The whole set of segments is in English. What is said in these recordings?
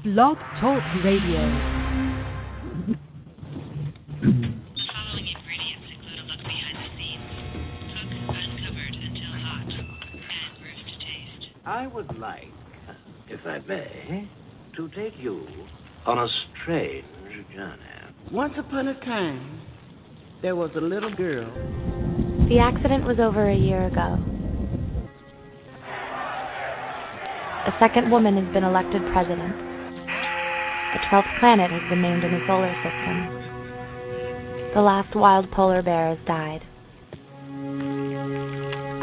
Blog Talk Radio. Following ingredients include a look behind the scenes. Cook uncovered until hot. Add roof to taste. I would like, if I may, to take you on a strange journey. Once upon a time, there was a little girl. The accident was over a year ago. A second woman has been elected president. The 12th planet has been named in the solar system. The last wild polar bear has died.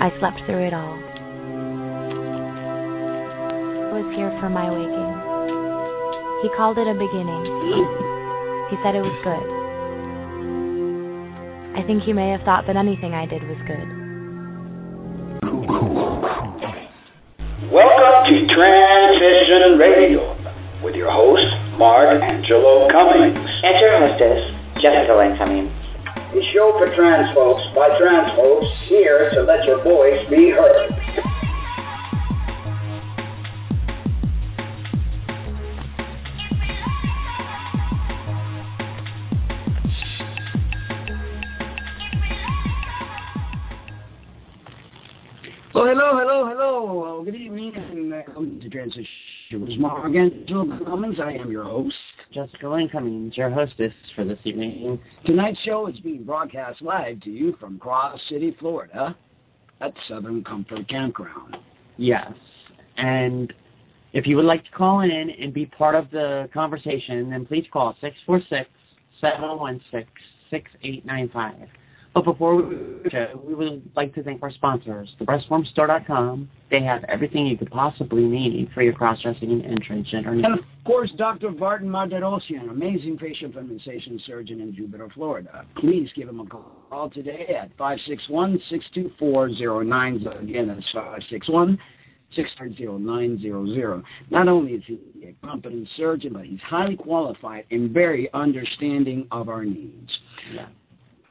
I slept through it all. I was here for my waking. He called it a beginning. He said it was good. I think he may have thought that anything I did was good. Welcome to Transition Radio with your host, Mark and Jess Trans. And your hostess, Jessica Lynn Cummings. The show for trans folks by trans folks, here to let your voice be heard. Well, hello. Good evening, and welcome to Transition. It was Mark and Jess Cummings. I am your host. Jessica Lynn Cummings, your hostess for this evening. Tonight's show is being broadcast live to you from Cross City, Florida, at Southern Comfort Campground. Yes, and if you would like to call in and be part of the conversation, then please call 646-716-6895. But before we would like to thank our sponsors, thebreastformstore.com. They have everything you could possibly need for your cross-dressing and transgender needs. And, of course, Dr. Vartan Marderosian, amazing facial feminization surgeon in Jupiter, Florida. Please give him a call today at 561-624-0900. Again, that's 561-630-900. Not only is he a competent surgeon, but he's highly qualified and very understanding of our needs. Yeah.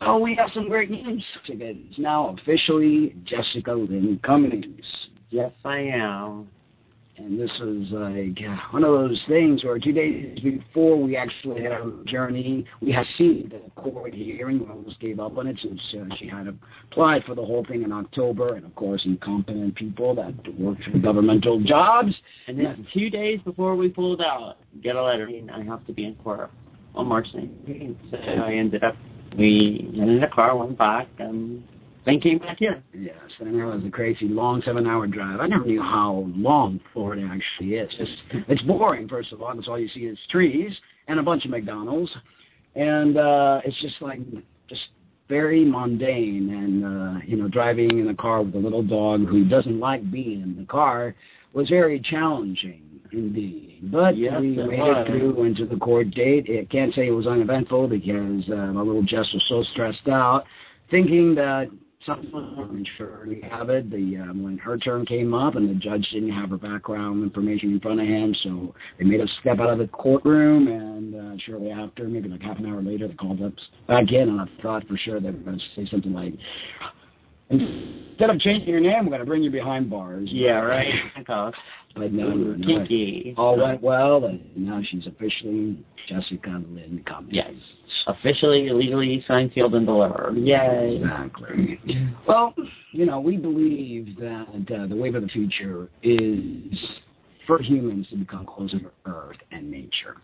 Oh, we have some great news. It's now officially Jessica Lynn Cummings. Yes, I am. And this is like one of those things where 2 days before we actually had our journey, we had seen the court hearing. We almost gave up on it since she had applied for the whole thing in October. And, of course, incompetent people that work for governmental jobs. And then 2 days before we pulled out, get a letter. I have to be in court on March 19th. So I ended up. We rented a car, went back, and then came back here. Yes, and it was a crazy long 7-hour drive. I never knew how long Florida actually is. It's boring, first of all, because all you see is trees and a bunch of McDonald's. And it's just very mundane. And, driving in a car with a little dog who doesn't like being in the car was very challenging. Indeed. But yes, we made it through, went to the court date. I can't say it was uneventful because my little Jess was so stressed out, thinking that something was sure we have it. When her turn came up and the judge didn't have her background information in front of him, so they made us step out of the courtroom, and shortly after, maybe like half an hour later, they called us back in, and I thought for sure they were going to say something like, instead of changing your name, we're going to bring you behind bars. Yeah, right. But no. Kinky. All went well, and now she's officially Jessica Lynn Cummings. Yes. Officially, legally signed, sealed, and delivered. Yay. Exactly. Well, we believe that the wave of the future is for humans to become closer to Earth and nature.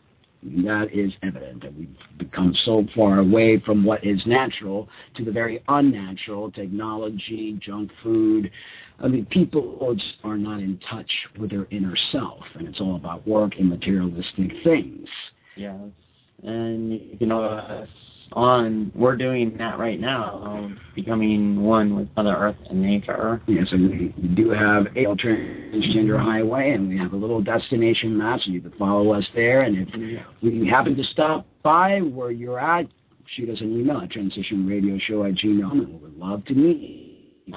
That is evident that we've become so far away from what is natural to the very unnatural, technology, junk food. I mean, people just are not in touch with their inner self, and it's all about work and materialistic things. Yes, and we're doing that right now, becoming one with Mother Earth and nature. Yes, and we do have a transgender highway, and we have a little destination map, so you can follow us there. And if we happen to stop by where you're at, shoot us an email at transitionradioshow@gmail.com, and we would love to meet you.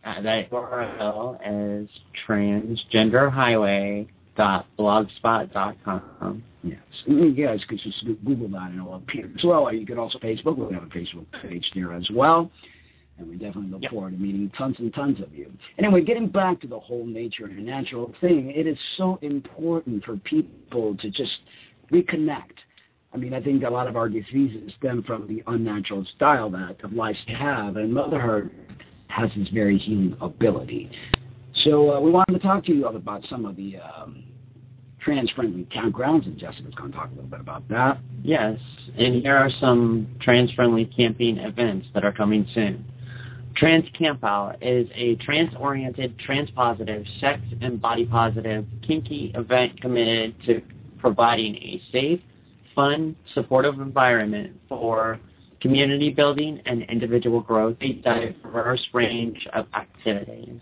That URL is transgenderhighway.blogspot.com. Yes, and you guys could just Google that and it'll appear as well. Or you could also Facebook. We have a Facebook page there as well. And we definitely look forward to meeting tons and tons of you. Anyway, getting back to the whole nature and natural thing, it is so important for people to just reconnect. I mean, I think a lot of our diseases stem from the unnatural style that of life have, and motherhood has this very healing ability. So we wanted to talk to you about some of the trans-friendly campgrounds, and Jessica's going to talk a little bit about that. Yes, and here are some trans-friendly camping events that are coming soon. Trans Camp Out is a trans-oriented, trans-positive, sex and body-positive, kinky event committed to providing a safe, fun, supportive environment for community building and individual growth, a diverse range of activities.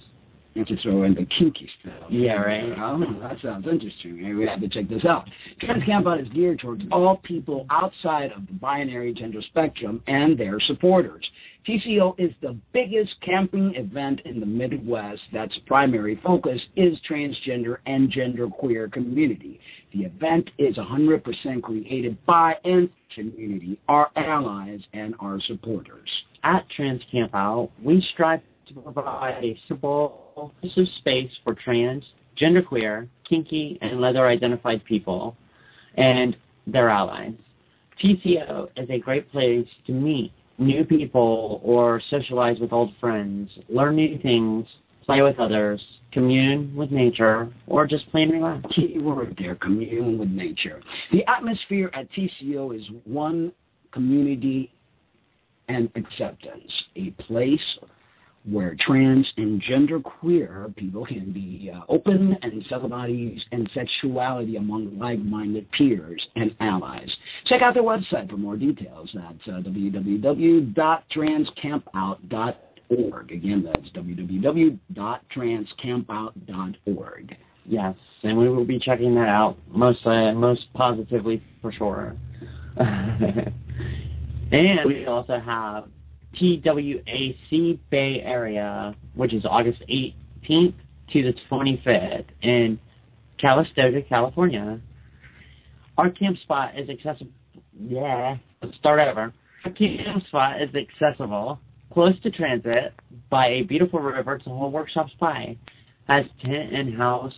And to throw in the kinky stuff. Yeah, right. Oh, that sounds interesting. Maybe we have to check this out. Trans Camp Out is geared towards all people outside of the binary gender spectrum and their supporters. TCO is the biggest camping event in the Midwest that's primary focus is transgender and genderqueer community. The event is 100% created by and community, our allies, and our supporters. At Trans Camp Out, we strive to provide a simple, inclusive space for trans, genderqueer, kinky, and leather-identified people and their allies. TCO is a great place to meet new people or socialize with old friends, learn new things, play with others, commune with nature, or just plain relax. Key word there, commune with nature. The atmosphere at TCO is one community and acceptance, a place where trans and genderqueer people can be open and sell bodies and sexuality among like-minded peers and allies. Check out their website for more details. That's www.transcampout.org. Again, that's www.transcampout.org. Yes, and we will be checking that out most positively for sure. And we also have TWAC Bay Area, which is August 18th to the 25th in Calistoga, California. Our camp spot is accessible. Let's start over. Our camp spot is accessible, close to transit, by a beautiful river to hold workshops by. Has tent and house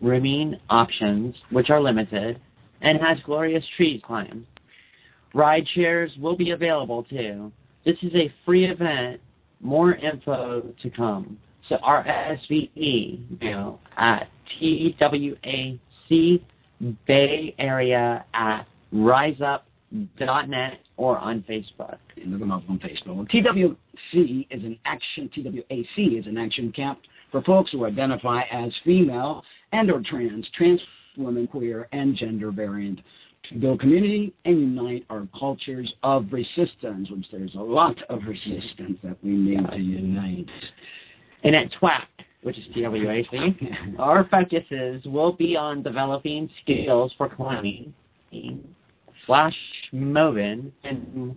rooming options, which are limited, and has glorious trees to climb. Ride shares will be available too. This is a free event. More info to come. So RSVP at TWAC Bay Area at riseup.net or on Facebook. Look them up on Facebook. TWAC is an action camp for folks who identify as female and or trans women, queer, and gender variant, to build community and unite our cultures of resistance, which there's a lot of resistance that we need to unite. And at TWAC, which is TWAC, our focuses will be on developing skills for climbing, flash moving, and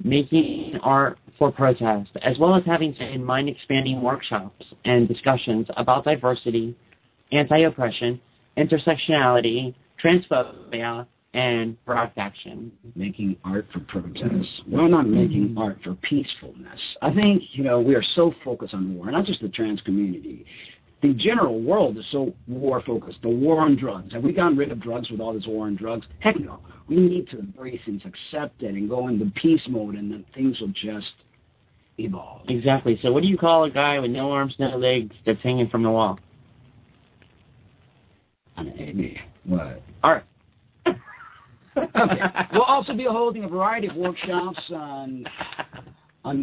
making art for protest, as well as having mind-expanding workshops and discussions about diversity, anti-oppression, intersectionality, transphobia, and direct action. Making art for protest. We're not making art for peacefulness. I think, we are so focused on war, not just the trans community. The general world is so war-focused. The war on drugs. Have we gotten rid of drugs with all this war on drugs? Heck no. We need to embrace things, accept it, and go into peace mode, and then things will just evolve. Exactly. So what do you call a guy with no arms, no legs that's hanging from the wall? What? Art. Okay. We'll also be holding a variety of workshops on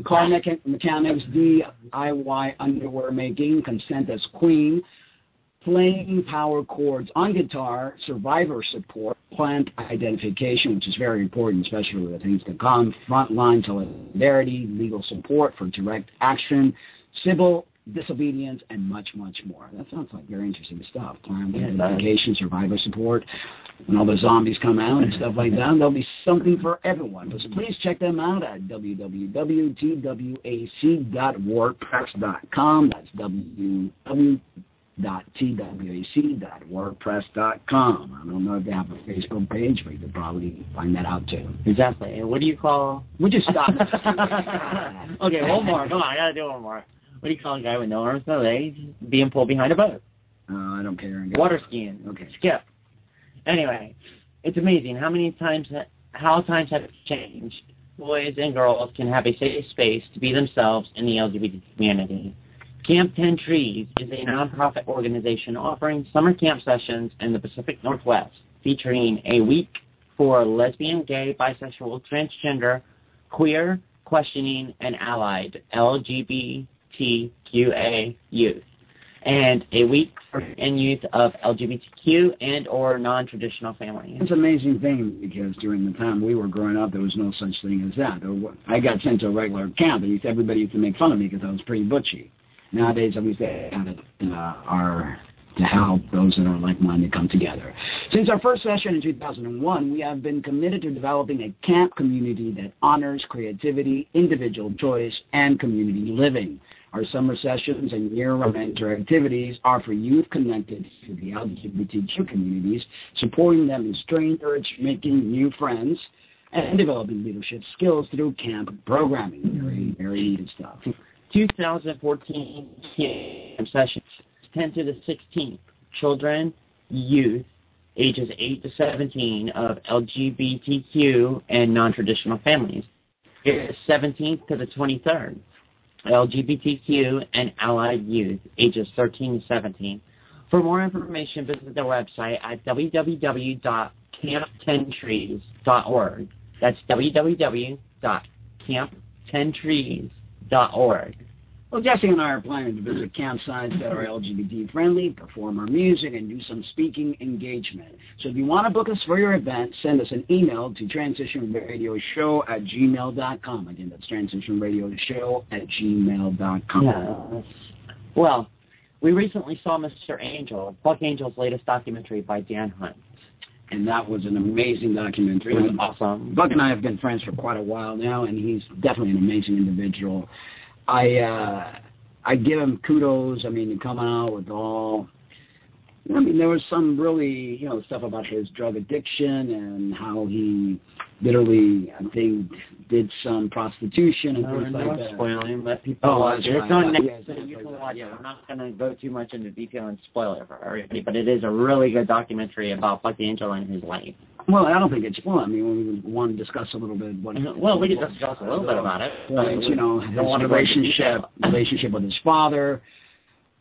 car mechanics, DIY underwear making, consent as queen, playing power chords on guitar, survivor support, plant identification, which is very important, especially with the things to come, frontline solidarity, legal support for direct action, civil disobedience, and much, much more. That sounds like very interesting stuff. Plant identification, survivor support. When all the zombies come out and stuff like that, there'll be something for everyone. So please check them out at www.twac.wordpress.com. That's camp10trees.twac.wordpress.com. I don't know if they have a Facebook page, but you could probably find that out too. Exactly. And what do you call... We just stop. Okay, one more. Come on, I gotta do one more. What do you call a guy with no arms, no legs, being pulled behind a boat? I don't care. Water skiing. Okay. Skip. Anyway, it's amazing how times have changed. Boys and girls can have a safe space to be themselves in the LGBT community. Camp 10 Trees is a nonprofit organization offering summer camp sessions in the Pacific Northwest, featuring a week for lesbian, gay, bisexual, transgender, queer, questioning, and allied LGBTQA youth, and a week for youth of LGBTQ and or non-traditional families. It's an amazing thing because during the time we were growing up, there was no such thing as that. I got sent to a regular camp, and everybody used to make fun of me because I was pretty butchy. Nowadays, we say are to help those that are like-minded come together. Since our first session in 2001, we have been committed to developing a camp community that honors creativity, individual choice, and community living. Our summer sessions and year-round activities are for youth connected to the LGBTQ communities, supporting them in strangers, making new friends, and developing leadership skills through camp programming. Very, very needed stuff. 2014 camp sessions, 10 to the 16th, children, youth, ages 8 to 17 of LGBTQ and non-traditional families. It's 17th to the 23rd. LGBTQ and allied youth, ages 13 to 17. For more information, visit their website at www.camp10trees.org. That's www.camp10trees.org. Well, Jesse and I are planning to visit campsites that are LGBT-friendly, perform our music, and do some speaking engagement. So if you want to book us for your event, send us an email to transitionradioshow@gmail.com. Again, that's transitionradioshow@gmail.com. Yes. Well, we recently saw Mr. Angel, Buck Angel's latest documentary by Dan Hunt. And that was an amazing documentary. It was awesome. Buck and I have been friends for quite a while now, and he's definitely an amazing individual. I give him kudos. I mean, coming out with all. I mean, there was some really, stuff about his drug addiction and how he literally, I think, did some prostitution and things like that. Spoiling, let people watch it. It's on Netflix, so you can watch it. I'm not going to go too much into detail and spoil it for everybody, but it is a really good documentary about Buck Angel and his life. Well, I don't think it's fun. I mean, we want to discuss a little bit what. Well, we could discuss a little bit about it. His relationship with his father.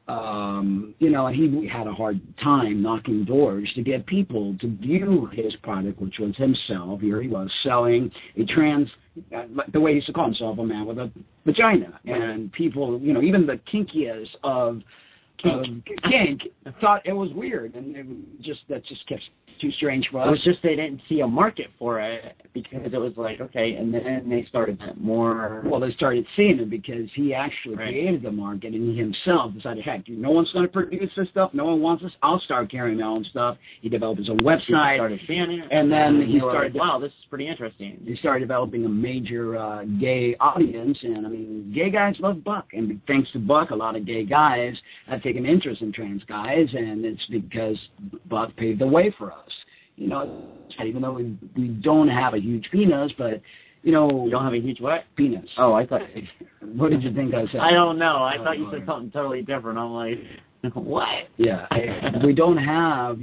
And he had a hard time knocking doors to get people to view his product, which was himself. Here he was selling a trans, the way he used to call himself, a man with a vagina. And people, even the kinkiest of kink thought it was weird, and that just kept too strange for us. It was just they didn't see a market for it because it was like, okay, and then they started more. Well, they started seeing it because he actually created the market, and he himself decided, heck, no one's going to produce this stuff. No one wants this. I'll start carrying my own stuff. He developed his own website. He started seeing it. And then he started, wow, this is pretty interesting. He started developing a major gay audience, and, I mean, gay guys love Buck. And thanks to Buck, a lot of gay guys have taken interest in trans guys, and it's because Buck paved the way for us. Even though we don't have a huge penis, but, You don't have a huge what? Penis. Oh, I thought... What did you think I said? I don't know. I thought you said something totally different. I'm like, what? Yeah. We don't have,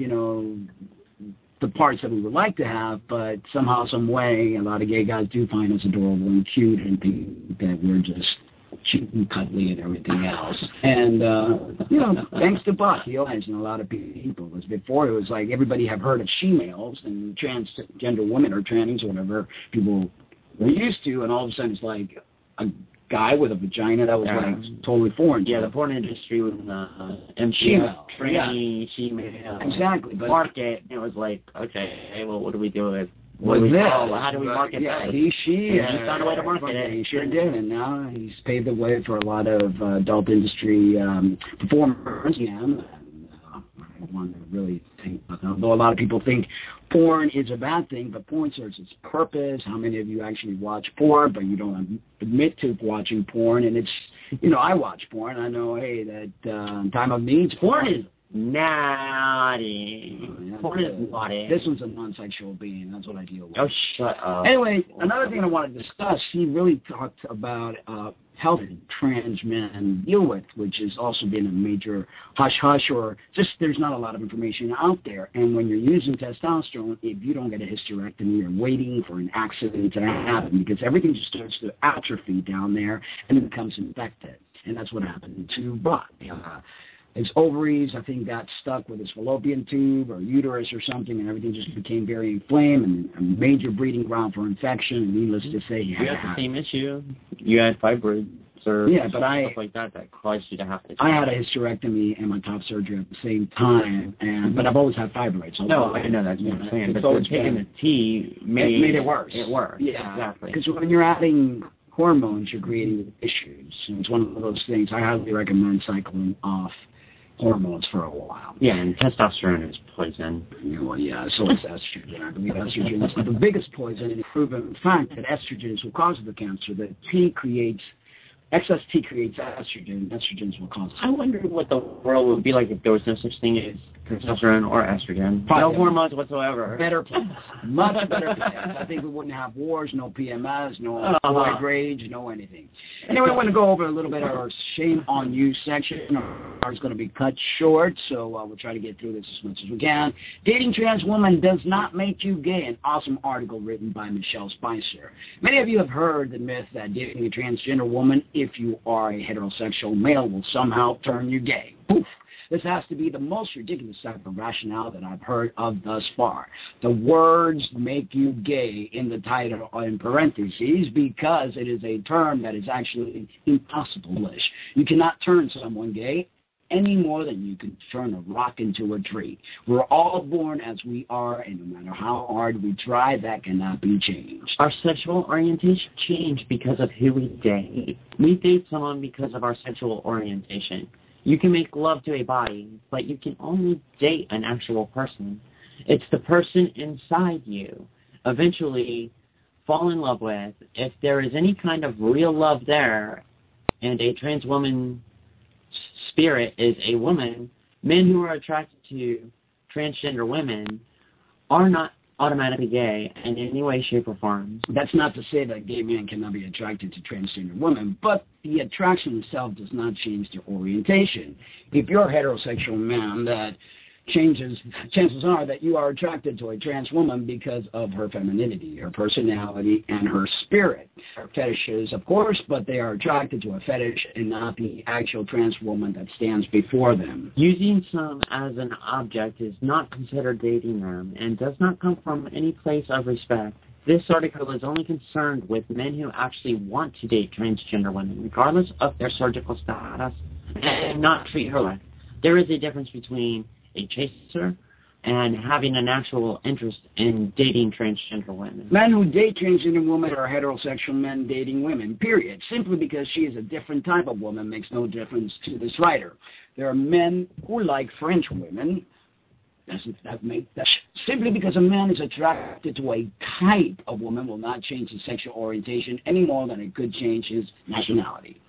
the parts that we would like to have, but somehow, some way, a lot of gay guys do find us adorable and cute and think that we're just cute and cuddly and everything else. And, thanks to Buck, he always and a lot of people. Before it was like everybody have heard of she-males and transgender women or trannies or whatever people were used to, and all of a sudden it's like a guy with a vagina that was like totally foreign. Yeah, the porn industry was she-male. Tranny, she-male. Exactly. But market, it was like, okay, well, what do we do with how do we market that? He found a way to market it. He sure did, and now he's paved the way for a lot of adult industry performers. I want to really think about that. Although a lot of people think porn is a bad thing, but porn serves its purpose. How many of you actually watch porn, but you don't admit to watching porn? And it's I watch porn. I know, hey, that time of needs. Porn is naughty. Porn is naughty. This one's a non-sexual being. That's what I deal with. Oh, shut up. Anyway, another thing I want to discuss, he really talked about health trans men deal with, which has also been a major hush-hush, or just there's not a lot of information out there. And when you're using testosterone, if you don't get a hysterectomy, you're waiting for an accident to happen, because everything just starts to atrophy down there and it becomes infected. And that's what happened to Brock. His ovaries, I think, got stuck with his fallopian tube or uterus or something, and everything just became very inflamed and a major breeding ground for infection. And needless to say, you had the same issue. You had fibroids or stuff like that caused you to have to. I had a hysterectomy and my top surgery at the same time, but I've always had fibroids. No, I know that's what I'm saying. But taking the tea made it worse. It worked. Yeah, exactly. Because when you're adding hormones, you're creating issues. And it's one of those things I highly recommend cycling off hormones for a while. Yeah, and testosterone is poison. Well, yeah, so is estrogen. I believe estrogen is the biggest poison, and it's proven fact that estrogen is what causes the cancer. That excess T creates estrogen. Estrogens will cause. I wonder what the world would be like if there was no such thing as testosterone or estrogen. Probably no hormones whatsoever. Better place. Much better place. I think we wouldn't have wars, no PMS, no roid rage, no anything. Anyway, I want to go over a little bit of our shame on you section. Ours going to be cut short, so we'll try to get through this as much as we can. Dating trans women does not make you gay. An awesome article written by Michelle Spicer. Many of you have heard the myth that dating a transgender woman, if you are a heterosexual male, will somehow turn you gay. Poof. This has to be the most ridiculous type of rationale that I've heard of thus far. The words make you gay in the title are in parentheses because it is a term that is actually impossible. You cannot turn someone gay any more than you can turn a rock into a tree. We're all born as we are, and no matter how hard we try, that cannot be changed. Our sexual orientation changed because of who we date. We date someone because of our sexual orientation. You can make love to a body, but you can only date an actual person. It's the person inside you eventually fall in love with. If there is any kind of real love there, and a trans woman spirit is a woman, men who are attracted to transgender women are not automatically gay in any way, shape, or form. That's not to say that gay men cannot be attracted to transgender women, but the attraction itself does not change their orientation. If you're a heterosexual man, that chances are that you are attracted to a trans woman because of her femininity, her personality, and her spirit. Her fetishes, of course, but they are attracted to a fetish and not the actual trans woman that stands before them. Using some as an object is not considered dating them and does not come from any place of respect. This article is only concerned with men who actually want to date transgender women, regardless of their surgical status, and not treat her like. There is a difference between a chaser and having an actual interest in dating transgender women. Men who date transgender women are heterosexual men dating women, period. Simply because she is a different type of woman makes no difference to this writer. There are men who like French women. Simply because a man is attracted to a type of woman will not change his sexual orientation any more than it could change his nationality.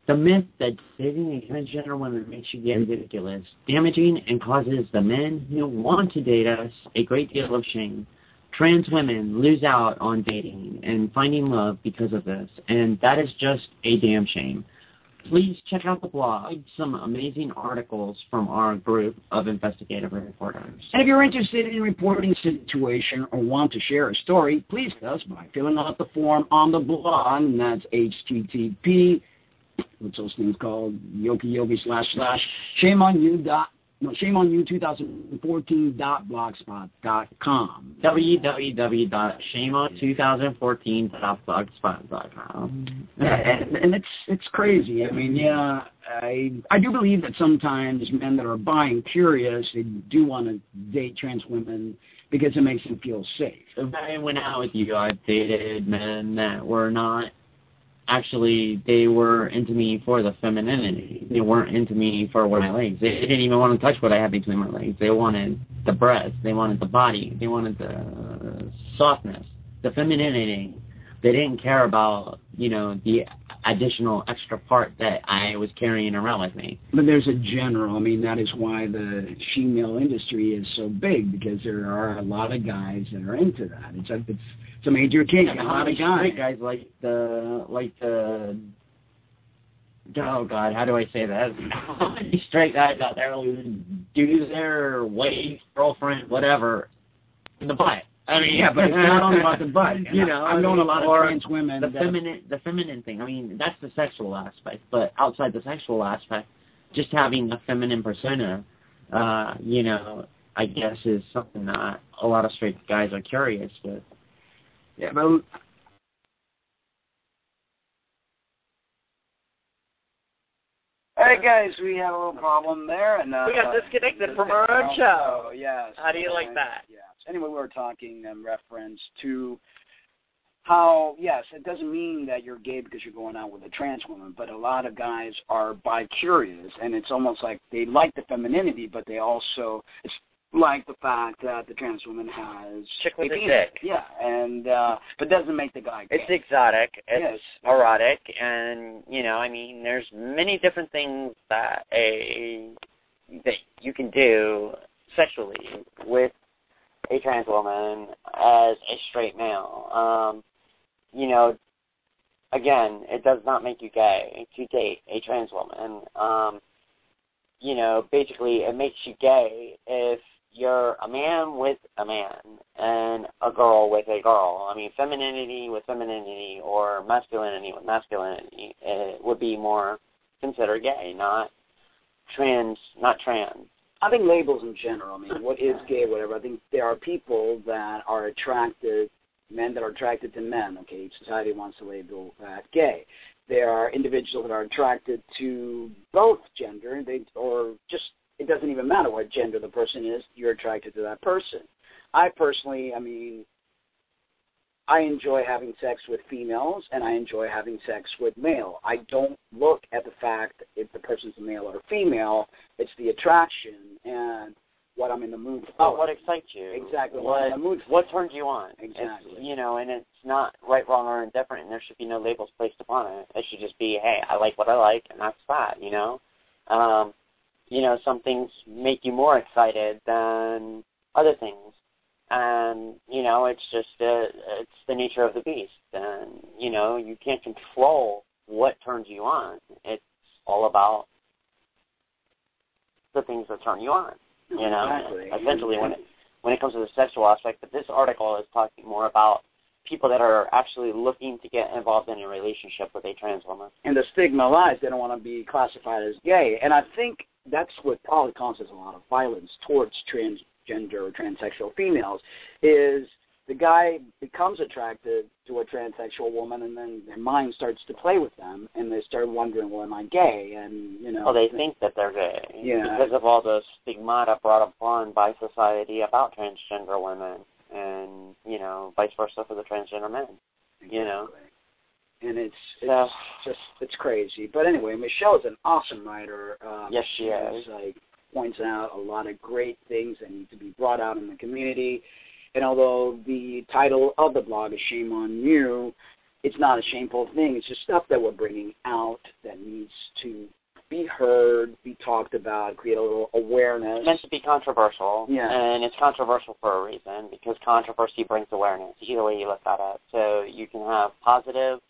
The myth that dating a transgender woman makes you gay is ridiculous, damaging, and causes the men who want to date us a great deal of shame. Trans women lose out on dating and finding love because of this, and that is just a damn shame. Please check out the blog, some amazing articles from our group of investigative reporters. And if you're interested in reporting a situation or want to share a story, please tell us by filling out the form on the blog, and that's http what's those things called? shameonyou2014.blogspot.com. www.shameon2014.blogspot.com. And it's crazy. I mean, yeah, I do believe that sometimes men that are bi and curious, they do want to date trans women because it makes them feel safe. If I went out with you, I've dated men that were not. Actually, they were into me for the femininity. They weren't into me for my legs. They didn't even want to touch what I had between my legs. They wanted the breast. They wanted the body. They wanted the softness, the femininity. They didn't care about, the additional extra part that I was carrying around with me. But there's a general, I mean, that is why the female industry is so big, because there are a lot of guys that are into that. It's a major kink. A lot of guys like the oh God, how do I say that? How many straight guys out there who do their wife, girlfriend, whatever, in the butt. I mean, yeah, but it's not only about the butt. You know, I've known a lot of trans women. The feminine thing. I mean, that's the sexual aspect. But outside the sexual aspect, just having a feminine persona, you know, I guess is something that a lot of straight guys are curious with. Yeah, but. All right, guys, we have a little problem there, and we got disconnected from our own show. Yes. How do you like that? Yes. Anyway, we were talking in reference to how, yes, it doesn't mean that you're gay because you're going out with a trans woman, but a lot of guys are bi-curious, and it's almost like they like the femininity, but they also like the fact that the trans woman has chick with a a dick. Yeah, and but doesn't make the guy gay. It's exotic, it's erotic, and you know, I mean, there's many different things that you can do sexually with a trans woman as a straight male. You know, again, it does not make you gay to date a trans woman. You know, basically, it makes you gay if you're a man with a man and a girl with a girl. I mean, femininity with femininity or masculinity with masculinity, it would be more considered gay, not trans. I think labels in general, I mean, what is gay, whatever, I think there are people that are attracted, men that are attracted to men, okay, society wants to label that gay. There are individuals that are attracted to both gender, it doesn't even matter what gender the person is, you're attracted to that person. I personally, I mean, I enjoy having sex with females, and I enjoy having sex with male. I don't look at the fact if the person's a male or female. It's the attraction and what I'm in the mood for. Oh, what excites you. Exactly. What I'm in the mood for. What turns you on. Exactly. It's, you know, and it's not right, wrong, or indifferent, and there should be no labels placed upon it. It should just be, hey, I like what I like, and that's that, you know. You know, some things make you more excited than other things. And, you know, it's just, it's the nature of the beast. And, you know, you can't control what turns you on. It's all about the things that turn you on, you know. Exactly. Essentially, when it comes to the sexual aspect, but this article is talking more about people that are actually looking to get involved in a relationship with a trans woman. And the stigma lies. They don't want to be classified as gay. And I think that's what probably causes a lot of violence towards transgender or transsexual females, is the guy becomes attracted to a transsexual woman, and then their mind starts to play with them, and they start wondering, well, am I gay? And, you know. Well, they think that they're gay. Yeah. Because of all the stigmata brought upon by society about transgender women, and, you know, vice versa for the transgender men, exactly. You know. And it's crazy. But anyway, Michelle's an awesome writer. Yes, she is. Like, points out a lot of great things that need to be brought out in the community. And although the title of the blog is Shame on You, it's not a shameful thing. It's just stuff that we're bringing out that needs to be heard, be talked about, create a little awareness. It's meant to be controversial, yeah. And it's controversial for a reason, because controversy brings awareness, either way you look at it. So you can have positive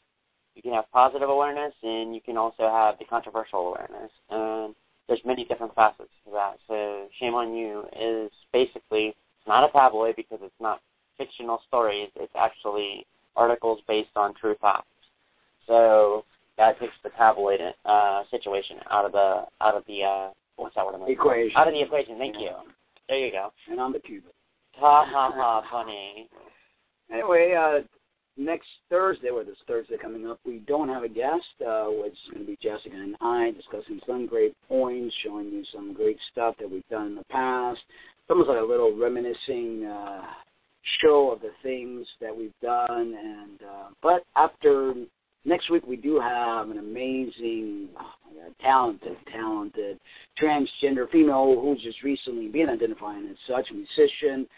awareness, and you can also have the controversial awareness. And there's many different facets to that. So Shame on You is basically, it's not a tabloid because it's not fictional stories. It's actually articles based on true facts. So that takes the tabloid situation out of the what's that word? Equation. Out of the equation. Thank you. There you go. And I'm the Cuban. Ha ha ha! Funny. Anyway, next Thursday, or this Thursday coming up, we don't have a guest. It's going to be Jessica and I discussing some great points, showing you some great stuff that we've done in the past. It's almost like a little reminiscing show of the things that we've done. And but after next week, we do have an amazing, talented transgender female who's just recently been identifying as such, a musician.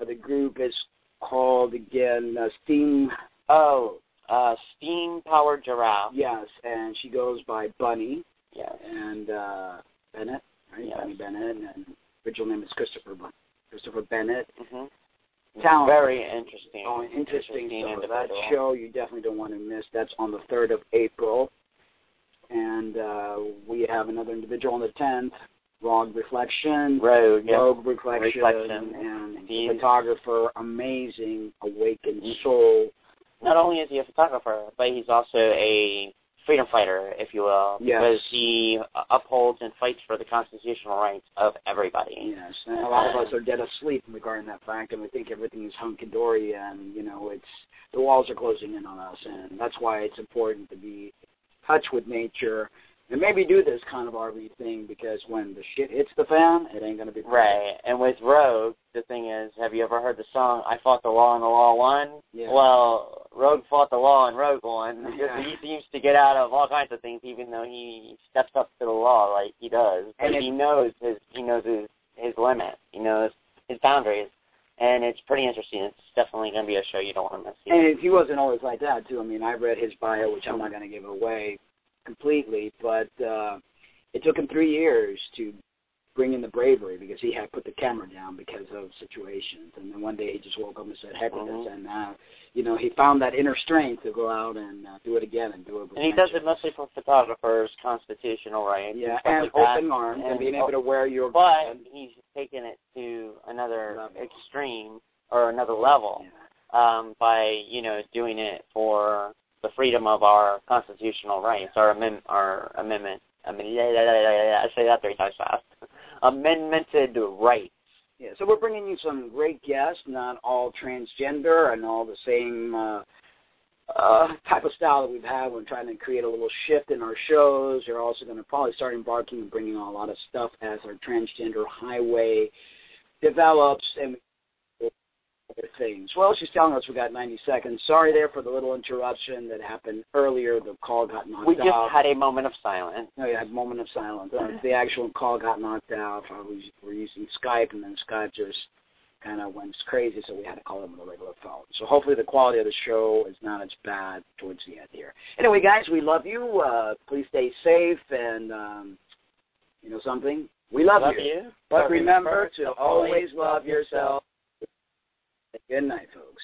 The group is called, again, Steam-powered giraffe. Yes, and she goes by Bunny. Yes. And Bennett, right? Yes. Bunny Bennett, and original name is Christopher Bennett. Mm-hmm. Talent. Very interesting. Oh, interesting. So individual. that show you definitely don't want to miss. That's on the 3rd of April. And we have another individual on the 10th, Rogue Reflection. Rogue Reflection. And he's a photographer, amazing, awakened soul. Not only is he a photographer, but he's also a freedom fighter, if you will, because he upholds and fights for the constitutional rights of everybody. Yes, and a lot of us are dead asleep regarding that fact, and we think everything is hunky-dory, and, it's the walls are closing in on us, and that's why it's important to be in touch with nature and maybe do this kind of RV thing, because when the shit hits the fan, it ain't going to be perfect. Right, and with Rogue, the thing is, have you ever heard the song, I Fought the Law and the Law Won? Yeah. Well, Rogue fought the law and Rogue won, because he seems to get out of all kinds of things, even though he steps up to the law like he does. But he knows his limit. He knows his boundaries. And it's pretty interesting. It's definitely going to be a show you don't want to miss. And he wasn't always like that, too. I mean, I read his bio, which I'm not going to give away completely, but it took him 3 years to bring in the bravery, because he had put the camera down because of situations. And then one day he just woke up and said, heck with this. And, he found that inner strength to go out and do it again and do it with And he does it mostly for photographers, constitutional rights. Yeah, and open arms and being able to wear your... But he's taken it to another extreme or another level by, doing it for the freedom of our constitutional rights, our amendment. I say that 3 times fast. Amendmented rights. Yeah, so we're bringing you some great guests, not all transgender and all the same type of style that we've had. We're trying to create a little shift in our shows. You're also going to probably start embarking and bringing on a lot of stuff as our transgender highway develops and other things. Well, she's telling us we got 90 seconds. Sorry there for the little interruption that happened earlier. The call got knocked out. We just had a moment of silence. No, yeah, a moment of silence. The actual call got knocked out. We're using Skype, and then Skype just kind of went crazy, so we had to call them on the regular phone. So hopefully the quality of the show is not as bad towards the end here. Anyway, guys, we love you. Please stay safe, and something? We love you. But remember to always love yourself. Good night, folks.